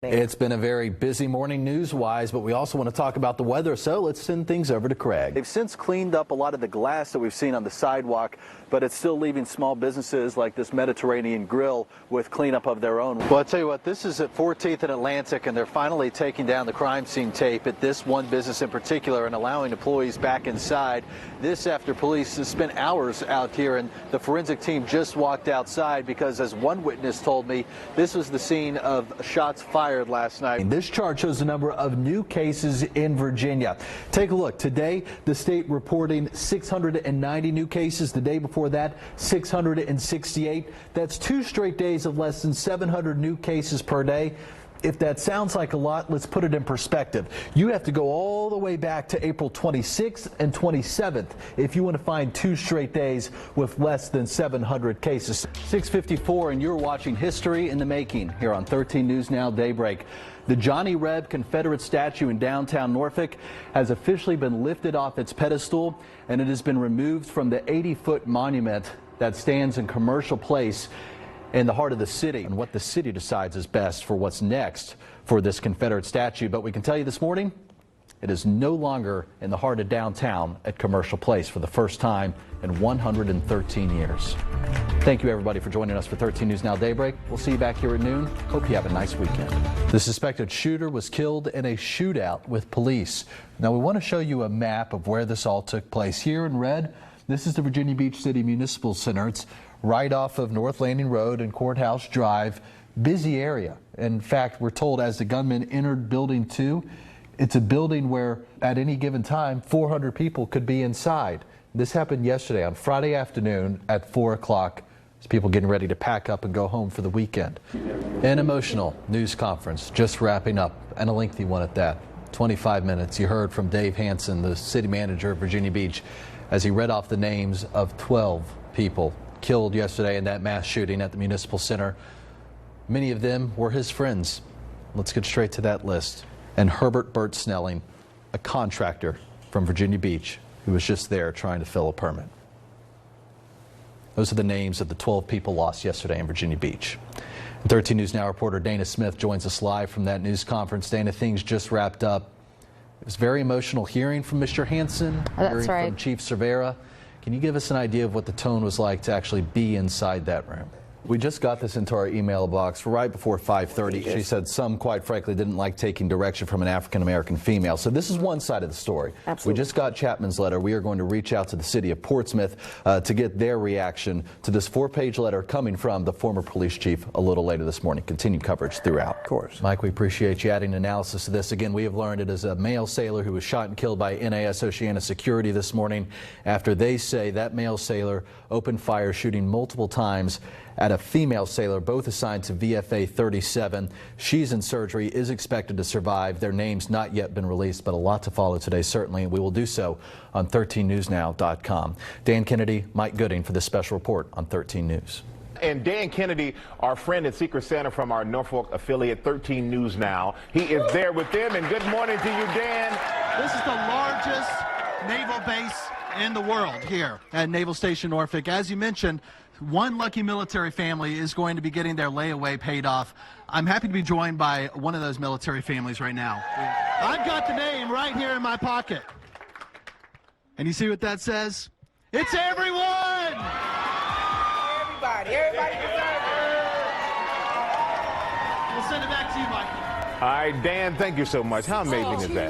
It's been a very busy morning news-wise, but we also want to talk about the weather, so let's send things over to Craig. They've since cleaned up a lot of the glass that we've seen on the sidewalk, but it's still leaving small businesses like this Mediterranean Grill with cleanup of their own. Well, I'll tell you what, this is at 14th and Atlantic, and they're finally taking down the crime scene tape at this one business in particular and allowing employees back inside. This after police has spent hours out here, and the forensic team just walked outside because, as one witness told me, this was the scene of shots fired last night. This chart shows the number of new cases in Virginia. Take a look. Today, the state reporting 690 new cases. The day before that, 668. That's 2 straight days of less than 700 new cases per day. If that sounds like a lot, let's put it in perspective. You have to go all the way back to April 26th and 27th if you want to find 2 straight days with less than 700 cases. 6:54, and you're watching History in the Making here on 13 News Now Daybreak. The Johnny Reb Confederate statue in downtown Norfolk has officially been lifted off its pedestal, and it has been removed from the 80-foot monument that stands in Commercial Place in the heart of the city, and what the city decides is best for what's next for this Confederate statue. But we can tell you this morning, it is no longer in the heart of downtown at Commercial Place for the first time in 113 years. Thank you, everybody, for joining us for 13 News Now Daybreak. We'll see you back here at noon. Hope you have a nice weekend. The suspected shooter was killed in a shootout with police. Now, we want to show you a map of where this all took place. Here in red, this is the Virginia Beach City Municipal Center. It's right off of North Landing Road and Courthouse Drive. Busy area. In fact, we're told as the gunman entered Building 2, it's a building where at any given time 400 people could be inside. This happened yesterday on Friday afternoon at 4 o'clock. As people getting ready to pack up and go home for the weekend. An emotional news conference just wrapping up, and a lengthy one at that. 25 minutes. You heard from Dave Hansen, the city manager of Virginia Beach, as he read off the names of 12 people killed yesterday in that mass shooting at the Municipal Center. Many of them were his friends. Let's get straight to that list. And Herbert Burt Snelling, a contractor from Virginia Beach, who was just there trying to fill a permit. Those are the names of the 12 people lost yesterday in Virginia Beach. 13 News Now reporter Dana Smith joins us live from that news conference. Dana, things just wrapped up. It was very emotional hearing from Mr. Hansen, hearing from Chief Cervera. Can you give us an idea of what the tone was like to actually be inside that room? We just got this into our email box right before 5:30. She said some, quite frankly, didn't like taking direction from an African-American female. So this is one side of the story. Absolutely. We just got Chapman's letter. We are going to reach out to the city of Portsmouth to get their reaction to this 4-page letter coming from the former police chief a little later this morning. Continued coverage throughout. Of course. Mike, we appreciate you adding analysis to this. Again, we have learned it is a male sailor who was shot and killed by NAS Oceana Security this morning after they say that male sailor opened fire, shooting multiple times at a female sailor, both assigned to VFA 37. She's in surgery, is expected to survive. Their names not yet been released, but a lot to follow today, certainly, and we will do so on 13newsnow.com. Dan Kennedy, Mike Gooding for this special report on 13 News. And Dan Kennedy, our friend and Secret Santa from our Norfolk affiliate, 13 News Now. He is there with them, and good morning to you, Dan. This is the largest naval base in the world here at Naval Station Norfolk. As you mentioned, one lucky military family is going to be getting their layaway paid off. I'm happy to be joined by one of those military families right now. I've got the name right here in my pocket. And you see what that says? It's everyone! Everybody deserves it. We'll send it back to you, Michael. All right, Dan, thank you so much. How amazing is that?